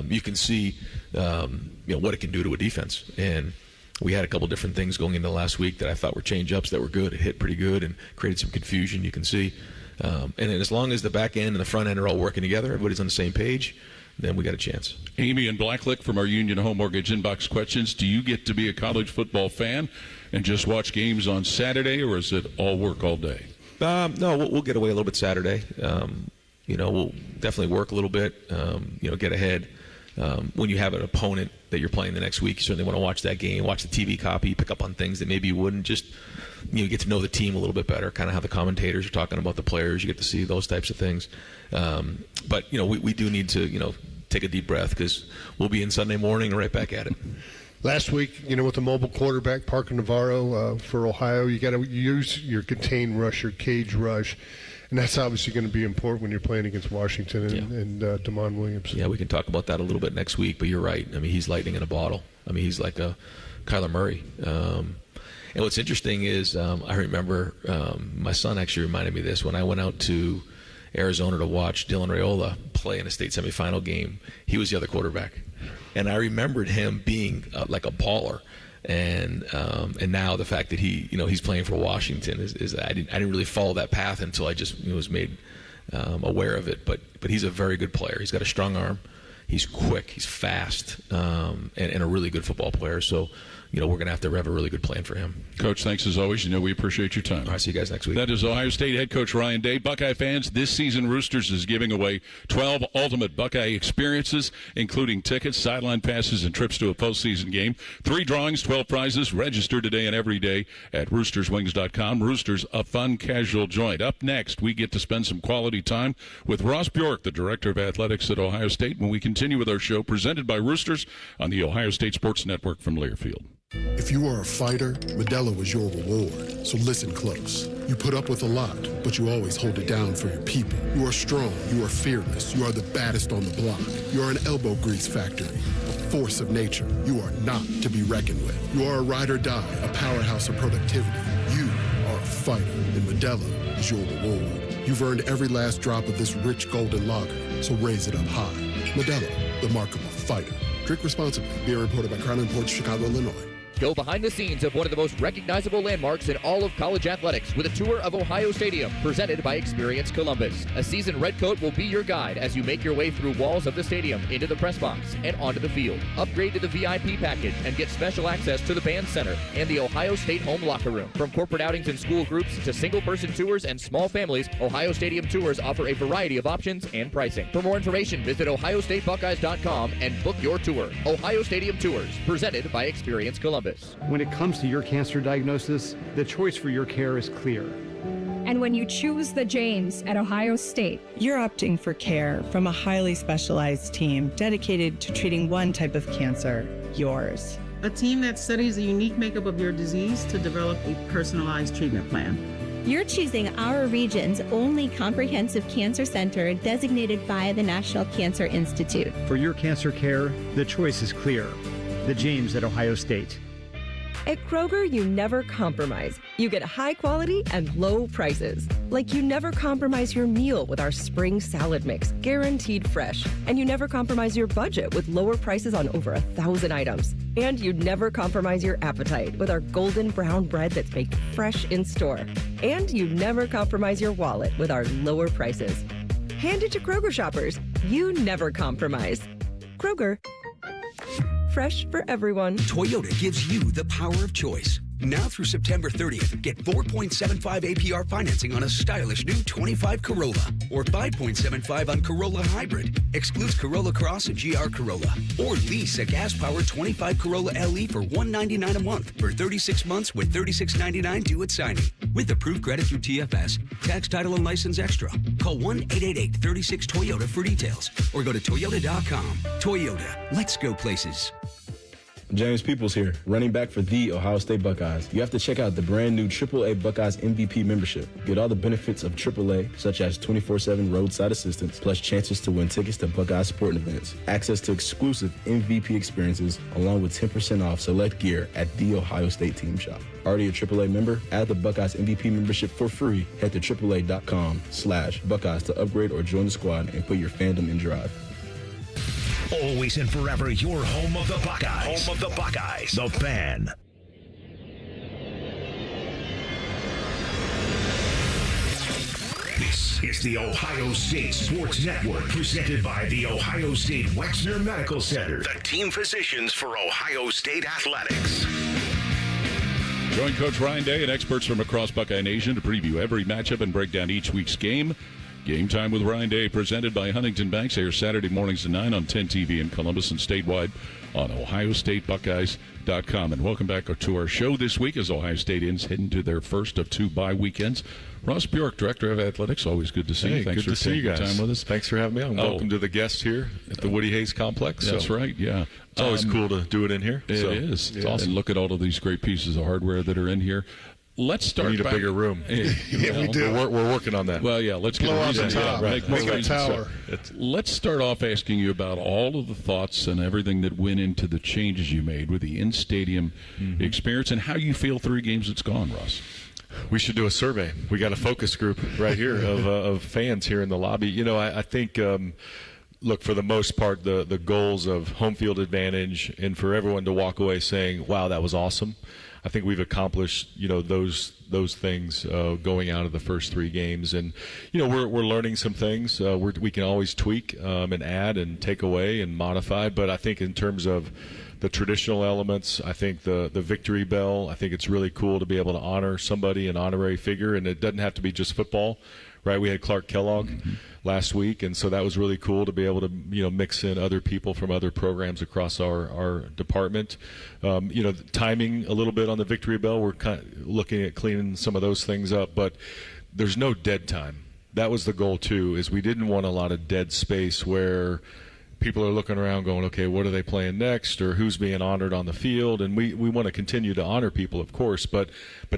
you can see, what it can do to a defense. And we had a couple different things going into last week that I thought were change-ups that were good. It hit pretty good and created some confusion, you can see. And as long as the back end and the front end are all working together, everybody's on the same page, then we got a chance. Amy and Blacklick from our Union Home Mortgage Inbox questions. Do you get to be a college football fan and just watch games on Saturday, or is it all work all day? No, we'll get away a little bit Saturday. We'll definitely work a little bit, get ahead. When you have an opponent that you're playing the next week, you certainly want to watch that game, watch the TV copy, pick up on things that maybe you wouldn't, just get to know the team a little bit better, kind of how the commentators are talking about the players. You get to see those types of things. But we do need to, take a deep breath because we'll be in Sunday morning and right back at it. Last week, with the mobile quarterback, Parker Navarro for Ohio, you got to use your contain rush, your cage rush. And that's obviously going to be important when you're playing against Washington and DeMond Williams. Yeah, we can talk about that a little bit next week, but you're right. He's lightning in a bottle. He's like a Kyler Murray. And what's interesting is I remember my son actually reminded me of this when I went out to Arizona to watch Dylan Raiola play in a state semifinal game. He was the other quarterback. And I remembered him being like a baller. And now the fact that he's playing for Washington is I didn't really follow that path until I just was made aware of it. But he's a very good player. He's got a strong arm. He's quick. He's fast, and a really good football player. So we're going to have a really good plan for him. Coach, thanks as always. We appreciate your time. All right, see you guys next week. That is Ohio State head coach Ryan Day. Buckeye fans, this season Roosters is giving away 12 ultimate Buckeye experiences, including tickets, sideline passes, and trips to a postseason game. 3 drawings, 12 prizes. Register today and every day at roosterswings.com. Roosters, a fun, casual joint. Up next, we get to spend some quality time with Ross Bjork, the director of athletics at Ohio State, when we continue with our show presented by Roosters on the Ohio State Sports Network from Learfield. If you are a fighter, Modelo is your reward. So listen close. You put up with a lot, but you always hold it down for your people. You are strong. You are fearless. You are the baddest on the block. You are an elbow grease factory, a force of nature. You are not to be reckoned with. You are a ride or die, a powerhouse of productivity. You are a fighter, and Modelo is your reward. You've earned every last drop of this rich golden lager, so raise it up high. Modelo, the mark of a fighter. Drink responsibly. Beer imported by Crown Imports, Chicago, Illinois. Go behind the scenes of one of the most recognizable landmarks in all of college athletics with a tour of Ohio Stadium presented by Experience Columbus. A seasoned redcoat will be your guide as you make your way through walls of the stadium, into the press box, and onto the field. Upgrade to the VIP package and get special access to the band center and the Ohio State home locker room. From corporate outings and school groups to single-person tours and small families, Ohio Stadium tours offer a variety of options and pricing. For more information, visit ohiostatebuckeyes.com and book your tour. Ohio Stadium Tours, presented by Experience Columbus. When it comes to your cancer diagnosis, the choice for your care is clear. And when you choose the James at Ohio State, you're opting for care from a highly specialized team dedicated to treating one type of cancer, yours. A team that studies the unique makeup of your disease to develop a personalized treatment plan. You're choosing our region's only comprehensive cancer center designated by the National Cancer Institute. For your cancer care, the choice is clear. The James at Ohio State. At Kroger, you never compromise. You get high quality and low prices. Like you never compromise your meal with our spring salad mix, guaranteed fresh. And you never compromise your budget with lower prices on over 1,000 items. And you never compromise your appetite with our golden brown bread that's baked fresh in store. And you never compromise your wallet with our lower prices. Hand it to Kroger shoppers. You never compromise. Kroger. Fresh for everyone. Toyota gives you the power of choice. Now through September 30th, get 4.75 APR financing on a stylish new 25 Corolla or 5.75 on Corolla Hybrid. Excludes Corolla Cross and GR Corolla. Or lease a gas-powered 25 Corolla LE for $199 a month for 36 months with $36.99 due at signing. With approved credit through TFS, tax, title, and license extra. Call 1-888-36-TOYOTA for details or go to Toyota.com. Toyota, let's go places. James Peoples here, running back for the Ohio State Buckeyes. You have to check out the brand new AAA Buckeyes MVP membership. Get all the benefits of AAA, such as 24/7 roadside assistance, plus chances to win tickets to Buckeye sporting events, access to exclusive MVP experiences, along with 10% off select gear at the Ohio State Team Shop. Already a AAA member? Add the Buckeyes MVP membership for free. Head to AAA.com/Buckeyes to upgrade or join the squad and put your fandom in drive. Always and forever your home of the Buckeyes. Home of the Buckeyes. The Fan. This is the Ohio State Sports Network, presented by the Ohio State Wexner Medical Center, the team physicians for Ohio State athletics. Join Coach Ryan Day and experts from across Buckeye Nation to preview every matchup and break down each week's game. Game Time with Ryan Day, presented by Huntington Banks, airs Saturday mornings at 9 on 10 TV in Columbus and statewide on OhioStateBuckeyes.com. And welcome back to our show this week as Ohio State ends heading to their first of 2 bye weekends. Ross Bjork, Director of Athletics, always good to see you. Thanks good for to see taking you guys. time with us. Thanks for having me on. Welcome to the guests here at the Woody Hayes Complex. That's right, yeah. It's always cool to do it in here. It is. It's awesome. And look at all of these great pieces of hardware that are in here. Let's start. We need a bigger room. Yeah, we do. We're working on that. Well, yeah, let's blow get out the top. Make a tower. Let's start off asking you about all of the thoughts and everything that went into the changes you made with the in-stadium experience and how you feel 3 games it's gone, Russ. We should do a survey. We got a focus group right here of fans here in the lobby. You know, I think. Look, for the most part, the goals of home field advantage and for everyone to walk away saying, wow, that was awesome. I think we've accomplished, those things going out of the first 3 games. And, we're learning some things. We can always tweak and add and take away and modify. But I think in terms of the traditional elements, I think the victory bell, I think it's really cool to be able to honor somebody, an honorary figure. And it doesn't have to be just football. Right, we had Clark Kellogg last week, and so that was really cool to be able to mix in other people from other programs across our department. Timing a little bit on the victory bell. We're kind of looking at cleaning some of those things up, but there's no dead time. That was the goal too. Is we didn't want a lot of dead space where people are looking around going, okay, what are they playing next, or who's being honored on the field? And we want to continue to honor people, of course, but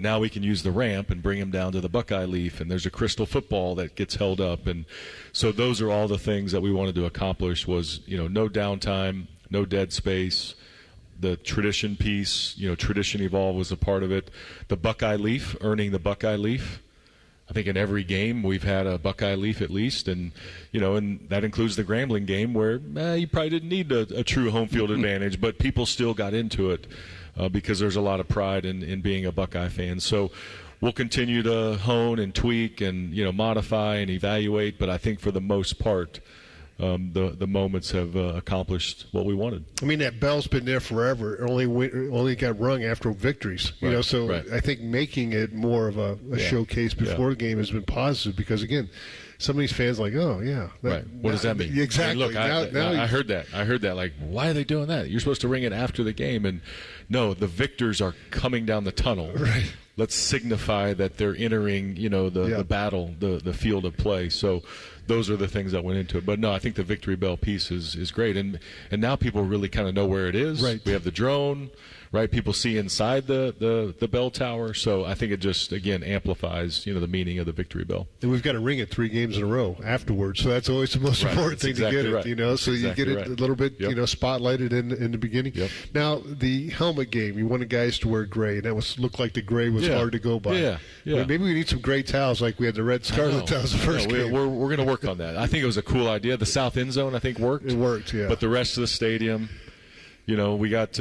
now we can use the ramp and bring them down to the Buckeye Leaf, and there's a crystal football that gets held up. And so those are all the things that we wanted to accomplish was, no downtime, no dead space. The tradition piece, Tradition Evolve was a part of it. The Buckeye Leaf, earning the Buckeye Leaf. I think in every game we've had a Buckeye Leaf at least, and and that includes the Grambling game where you probably didn't need a true home field advantage, but people still got into it because there's a lot of pride in being a Buckeye fan. So we'll continue to hone and tweak and modify and evaluate, but I think for the most part, the moments have accomplished what we wanted. I mean, that bell's been there forever. It only got rung after victories. I think making it more of a showcase before the game has been positive because, again, some of these fans are like, oh, yeah. What does that mean? Exactly. Look, I heard that. I heard that. Like, why are they doing that? You're supposed to ring it after the game. And, no, the victors are coming down the tunnel. Right. Let's signify that they're entering, the battle, the field of play. So those are the things that went into it. But, no, I think the victory bell piece is great. And now people really kind of know where it is. Right. We have the drone. Right, people see inside the bell tower, so I think it just again amplifies the meaning of the victory bell. And we've got to ring it 3 games in a row afterwards, so that's always the most important thing to get it. Right. So you get it a little bit spotlighted in the beginning. Yep. Now the helmet game, you wanted guys to wear gray, and that looked like the gray was hard to go by. Yeah. Well, maybe we need some gray towels like we had the red scarlet towels the first game. We're going to work on that. I think it was a cool idea. The south end zone I think worked. It worked, yeah. But the rest of the stadium, we got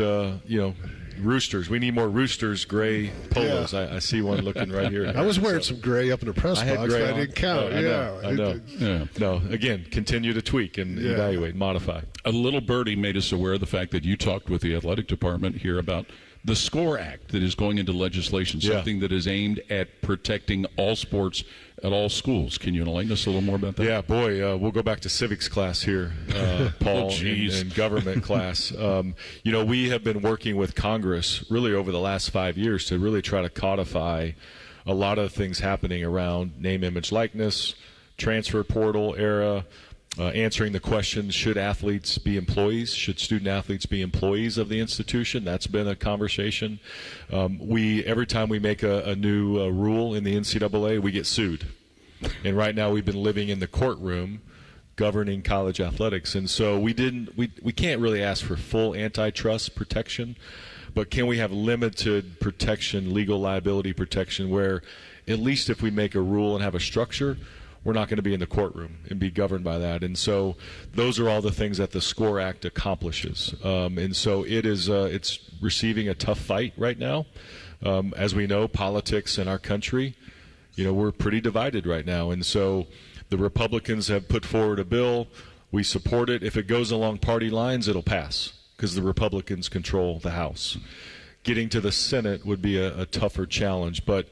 Roosters. We need more Roosters gray polos. I see one looking right here. I was wearing some gray up in the press box, but I didn't count. I know. No, again, continue to tweak and evaluate, modify. A little birdie made us aware of the fact that you talked with the athletic department here about the SCORE Act that is going into legislation, something that is aimed at protecting all sports at all schools. Can you enlighten us a little more about that? Yeah, boy, we'll go back to civics class here, Paul, and government class. We have been working with Congress really over the last 5 years to really try to codify a lot of things happening around name, image, likeness, transfer portal era, answering the question, should athletes be employees? Should student athletes be employees of the institution? That's been a conversation. Every time we make a new rule in the NCAA, we get sued. And right now we've been living in the courtroom governing college athletics. And so we can't really ask for full antitrust protection, but can we have limited protection, legal liability protection, where at least if we make a rule and have a structure, we're not going to be in the courtroom and be governed by that. And so those are all the things that the SCORE Act accomplishes. And so it's receiving a tough fight right now. As we know, politics in our country, we're pretty divided right now. And so the Republicans have put forward a bill. We support it. If it goes along party lines, it'll pass because the Republicans control the House. Getting to the Senate would be a tougher challenge. But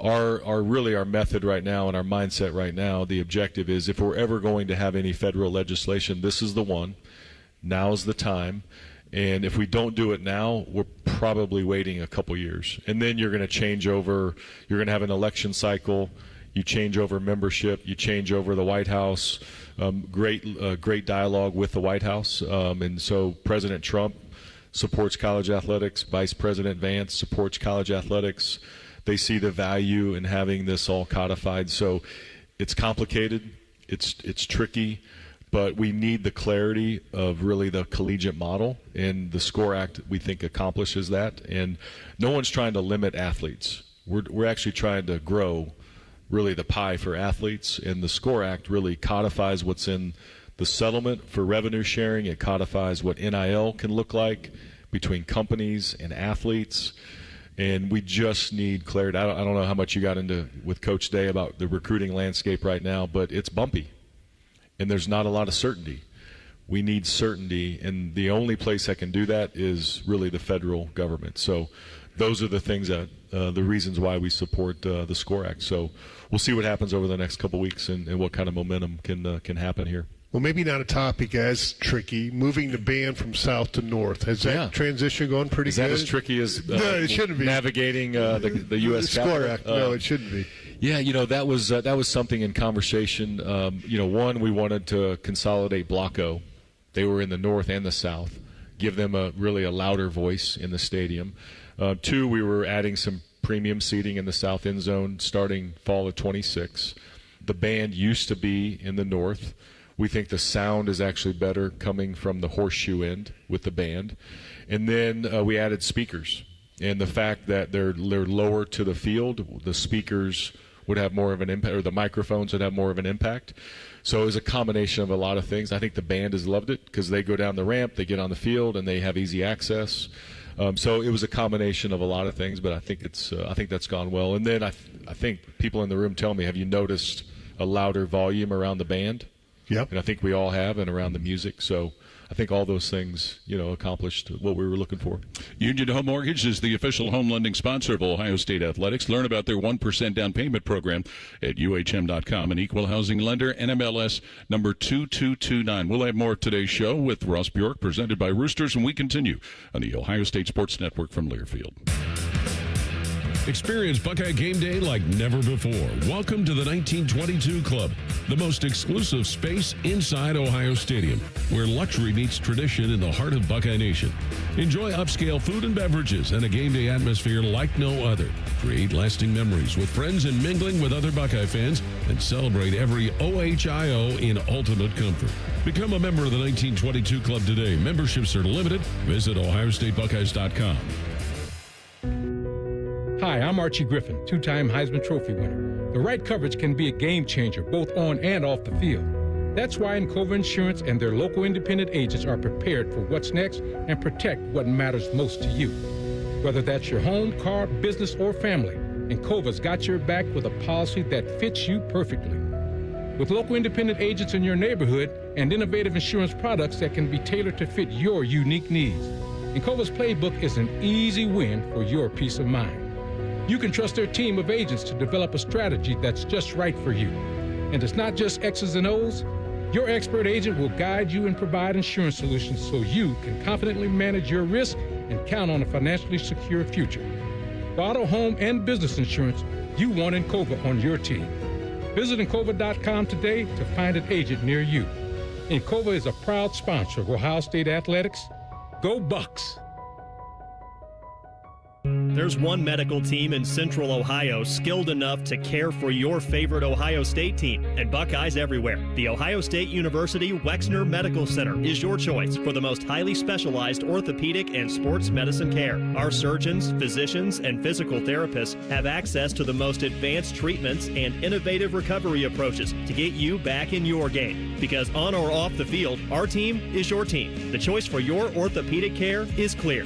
our method right now and our mindset right now, the objective is if we're ever going to have any federal legislation, this is the one. Now's the time. And if we don't do it now, we're probably waiting a couple years. And then you're going to change over. You're going to have an election cycle. You change over membership. You change over the White House. Great dialogue with the White House. And so President Trump supports college athletics. Vice President Vance supports college athletics. They see the value in having this all codified. So it's complicated. It's tricky. But we need the clarity of really the collegiate model, and the SCORE Act, we think, accomplishes that. And no one's trying to limit athletes. We're actually trying to grow really the pie for athletes, and the SCORE Act really codifies what's in the settlement for revenue sharing. It codifies what NIL can look like between companies and athletes. And we just need clarity. I don't know how much you got into with Coach Day about the recruiting landscape right now, but it's bumpy. And there's not a lot of certainty. We need certainty, and the only place that can do that is really the federal government. So those are the things that the reasons why we support the SCORE Act. So we'll see what happens over the next couple weeks and what kind of momentum can happen here. Well, maybe not a topic as tricky. Moving the band from south to north. Has that transition gone pretty good? Is that as tricky as no, it shouldn't be. Navigating the U.S. SCORE Act? No, it shouldn't be. Yeah, that was something in conversation. One, we wanted to consolidate Block O They were in the north and the south. Give them really a louder voice in the stadium. 2, we were adding some premium seating in the south end zone starting fall of 26. The band used to be in the north. We think the sound is actually better coming from the horseshoe end with the band. And then we added speakers. And the fact that they're lower to the field, the speakers would have more of an impact, or the microphones would have more of an impact. So it was a combination of a lot of things. I think the band has loved it because they go down the ramp, they get on the field, and they have easy access. So it was a combination of a lot of things, but I think that's gone well. And then I think people in the room tell me, have you noticed a louder volume around the band? Yep. And I think we all have, and around the music. So I think all those things, accomplished what we were looking for. Union Home Mortgage is the official home lending sponsor of Ohio State Athletics. Learn about their 1% down payment program at UHM.com. An equal housing lender, NMLS number 2229. We'll have more of today's show with Ross Bjork, presented by Roosters, and we continue on the Ohio State Sports Network from Learfield. Experience Buckeye Game Day like never before. Welcome to the 1922 Club, the most exclusive space inside Ohio Stadium, where luxury meets tradition in the heart of Buckeye Nation. Enjoy upscale food and beverages and a game day atmosphere like no other. Create lasting memories with friends and mingling with other Buckeye fans, and celebrate every OHIO in ultimate comfort. Become a member of the 1922 Club today. Memberships are limited. Visit OhioStateBuckeyes.com. Hi, I'm Archie Griffin, 2-time Heisman Trophy winner. The right coverage can be a game changer, both on and off the field. That's why Encova Insurance and their local independent agents are prepared for what's next and protect what matters most to you. Whether that's your home, car, business, or family, Encova's got your back with a policy that fits you perfectly. With local independent agents in your neighborhood and innovative insurance products that can be tailored to fit your unique needs, Encova's playbook is an easy win for your peace of mind. You can trust their team of agents to develop a strategy that's just right for you. And it's not just X's and O's. Your expert agent will guide you and provide insurance solutions so you can confidently manage your risk and count on a financially secure future. For auto, home, and business insurance, you want Encova on your team. Visit Encova.com today to find an agent near you. Encova is a proud sponsor of Ohio State Athletics. Go Bucks! There's one medical team in Central Ohio skilled enough to care for your favorite Ohio State team, and Buckeyes everywhere. The Ohio State University Wexner Medical Center is your choice for the most highly specialized orthopedic and sports medicine care. Our surgeons, physicians, and physical therapists have access to the most advanced treatments and innovative recovery approaches to get you back in your game. Because on or off the field, our team is your team. The choice for your orthopedic care is clear.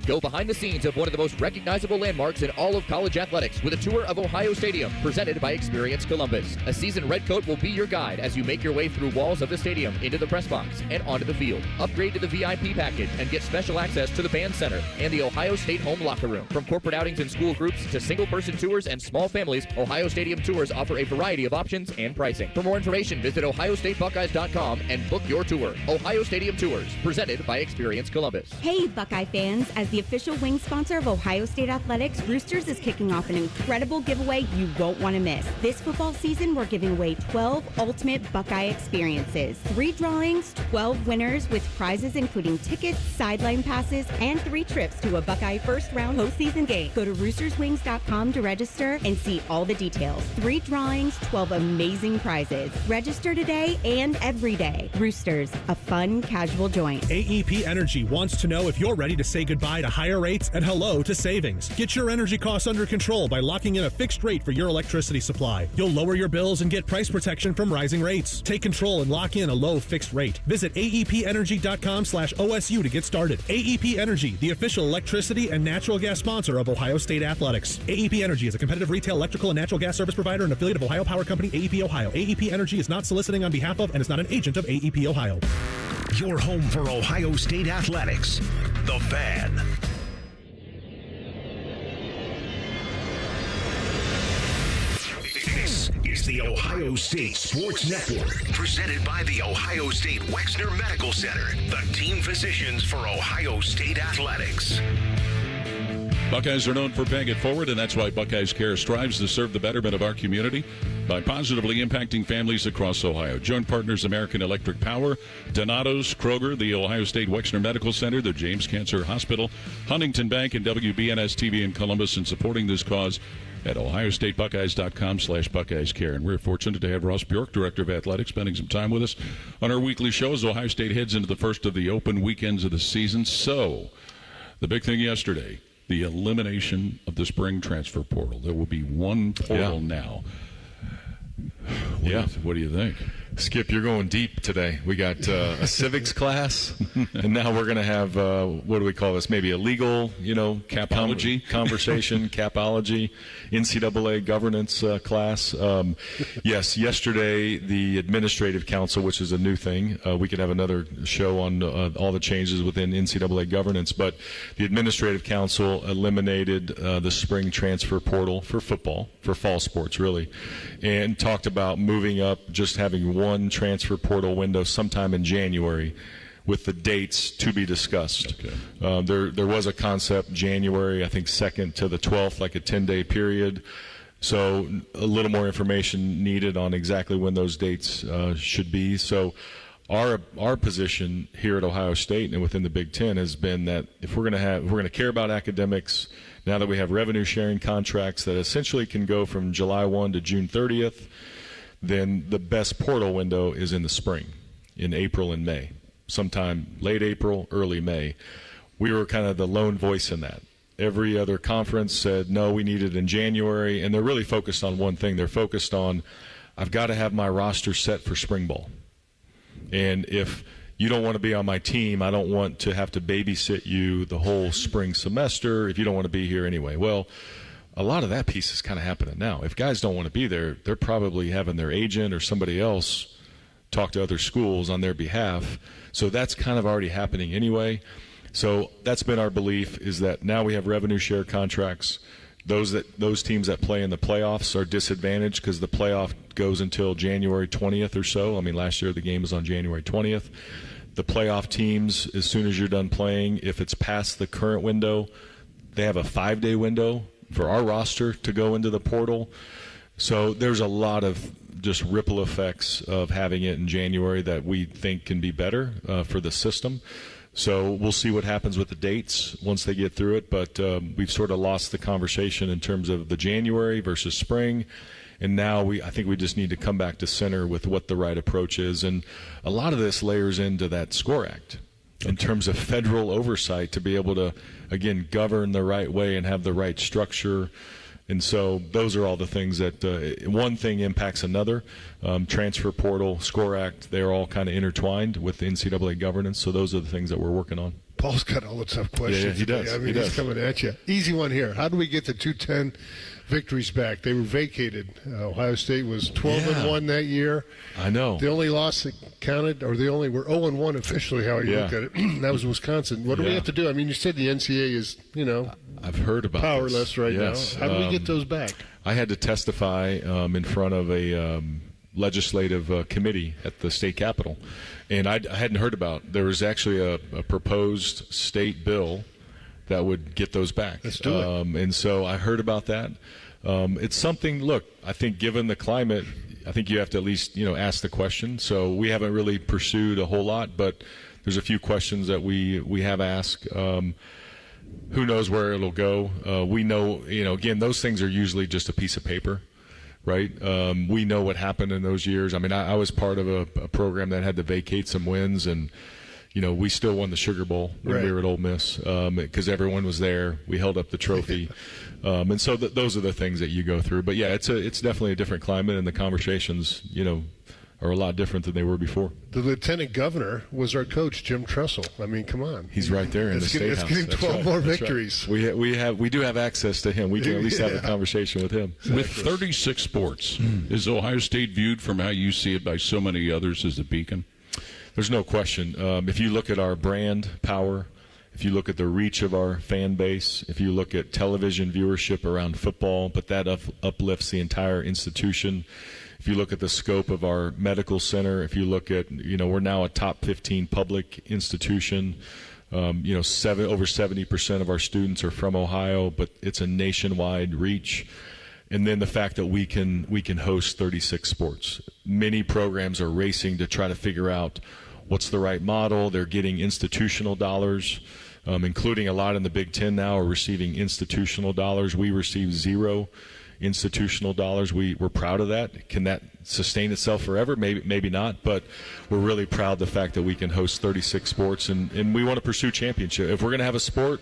Go behind the scenes of one of the most recognizable landmarks in all of college athletics with a tour of Ohio Stadium, presented by Experience Columbus. A seasoned redcoat will be your guide as you make your way through walls of the stadium, into the press box, and onto the field. Upgrade to the VIP package and get special access to the band center and the Ohio State home locker room. From corporate outings and school groups to single-person tours and small families, Ohio Stadium tours offer a variety of options and pricing. For more information, visit OhioStateBuckeyes.com and book your tour. Ohio Stadium Tours, presented by Experience Columbus. Hey, Buckeye fans, as the official wing sponsor of Ohio State Athletics, Roosters is kicking off an incredible giveaway you won't want to miss. This football season, we're giving away 12 ultimate Buckeye experiences. 3 drawings, 12 winners with prizes including tickets, sideline passes, and 3 trips to a Buckeye first-round postseason game. Go to roosterswings.com to register and see all the details. 3 drawings, 12 amazing prizes. Register today and every day. Roosters, a fun, casual joint. AEP Energy wants to know if you're ready to say goodbye to higher rates and hello to savings. Get your energy costs under control by locking in a fixed rate for your electricity supply. You'll lower your bills and get price protection from rising rates. Take control and lock in a low fixed rate. Visit aepenergy.com/OSU to get started. AEP Energy, the official electricity and natural gas sponsor of Ohio State Athletics. AEP Energy is a competitive retail electrical and natural gas service provider and affiliate of Ohio Power Company, AEP Ohio. AEP Energy is not soliciting on behalf of and is not an agent of AEP Ohio. Your home for Ohio State Athletics, The Fan. This is the Ohio State Sports Network, presented by the Ohio State Wexner Medical Center, the team physicians for Ohio State Athletics. Buckeyes are known for paying it forward, and that's why Buckeyes Care strives to serve the betterment of our community by positively impacting families across Ohio. Joint partners American Electric Power, Donato's, Kroger, the Ohio State Wexner Medical Center, the James Cancer Hospital, Huntington Bank, and WBNS-TV in Columbus in supporting this cause at ohiostatebuckeyes.com/Buckeyes Care. And we're fortunate to have Ross Bjork, Director of Athletics, spending some time with us on our weekly show as Ohio State heads into the first of the open weekends of the season. So, the big thing yesterday, the elimination of the spring transfer portal. There will be one portal now. What do you think? Skip, you're going deep today. We got a civics class, and now we're going to have, what do we call this? Maybe a legal, capology conversation, capology, NCAA governance class. Yes, yesterday the Administrative Council, which is a new thing. We could have another show on all the changes within NCAA governance, but the Administrative Council eliminated the spring transfer portal for football, for fall sports really, and talked about moving up, just having one transfer portal window sometime in January with the dates to be discussed. Okay. There was a concept January, I think 2nd to the 12th, like a 10-day period. So a little more information needed on exactly when those dates should be. So our position here at Ohio State and within the Big Ten has been that if we're going to care about academics, now that we have revenue sharing contracts that essentially can go from July 1 to June 30th, then the best portal window is in the spring, in April and May, sometime late April, early May. We were kind of the lone voice in that. Every other conference said, no, we need it in January, and they're really focused on one thing. They're focused on, I've got to have my roster set for spring ball. And if you don't want to be on my team, I don't want to have to babysit you the whole spring semester if you don't want to be here anyway. Well, a lot of that piece is kind of happening now. If guys don't want to be there, they're probably having their agent or somebody else talk to other schools on their behalf. So that's kind of already happening anyway. So that's been our belief, is that now we have revenue share contracts. Those teams that play in the playoffs are disadvantaged because the playoff goes until January 20th or so. I mean, last year the game was on January 20th. The playoff teams, as soon as you're done playing, if it's past the current window, they have a 5-day window for our roster to go into the portal. So there's a lot of just ripple effects of having it in January that we think can be better for the system. So we'll see what happens with the dates once they get through it. But we've sort of lost the conversation in terms of the January versus spring. And now I think we just need to come back to center with what the right approach is. And a lot of this layers into that SCORE Act in terms of federal oversight to be able to, again, govern the right way and have the right structure. And so those are all the things that one thing impacts another. Transfer portal, SCORE Act, they're all kind of intertwined with NCAA governance. So those are the things that we're working on. Paul's got all the tough questions. Yeah, he does. I mean, he's coming at you. Easy one here. How do we get the 210 victories back? They were vacated. Ohio State was 12-1 that year. I know. The only loss that counted, or they only were 0-1 officially, how you look at it. That was Wisconsin. What do we have to do? I mean, you said the NCAA is, I've heard about powerless right now. How do we get those back? I had to testify in front of a legislative committee at the state capitol, and I hadn't heard about. There was actually a proposed state bill that would get those back. Let's do it. And so I heard about that. It's something. Look, I think given the climate, I think you have to at least ask the question. So we haven't really pursued a whole lot, but there's a few questions that we have asked. Who knows where it'll go? We know, again, those things are usually just a piece of paper, right? We know what happened in those years. I mean, I was part of a program that had to vacate some wins, and we still won the Sugar Bowl when we were at Ole Miss because everyone was there. We held up the trophy, and so those are the things that you go through. But yeah, it's definitely a different climate, and the conversations, are a lot different than they were before. The lieutenant governor was our coach, Jim Tressel. I mean, come on. He's right there in the State House. Let's get him 12 more victories. Right. We do have access to him. We can at least have a conversation with him. Exactly. With 36 sports, is Ohio State viewed from how you see it by so many others as a beacon? There's no question. If you look at our brand power, if you look at the reach of our fan base, if you look at television viewership around football, but that uplifts the entire institution. If you look at the scope of our medical center, if you look at, we're now a top 15 public institution. over 70% of our students are from Ohio, but it's a nationwide reach. And then the fact that we can host 36 sports. Many programs are racing to try to figure out what's the right model. They're getting institutional dollars, including a lot in the Big Ten now are receiving institutional dollars. We receive 0 institutional dollars. We're proud of that. Can that sustain itself forever? Maybe not, but we're really proud of the fact that we can host 36 sports, and we want to pursue championship. If we're going to have a sport,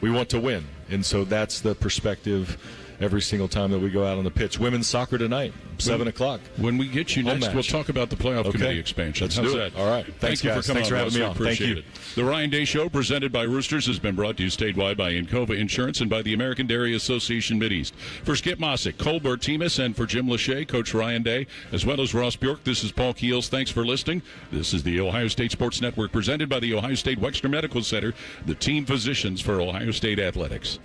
we want to win, and so that's the perspective every single time that we go out on the pitch. Women's soccer tonight, 7 o'clock. When we get you Home next, match. we'll talk about the playoff committee expansion. Let's How's do it. that? All right. Thank you guys. for coming Thanks for on, having me Russ. on. We appreciate Thank you. it. The Ryan Day Show, presented by Roosters, has been brought to you statewide by Encova Insurance and by the American Dairy Association Mideast. For Skip Mossick, Colbert Temis, and for Jim Lachey, Coach Ryan Day, as well as Ross Bjork, this is Paul Keels. Thanks for listening. This is the Ohio State Sports Network, presented by the Ohio State Wexner Medical Center, the team physicians for Ohio State Athletics.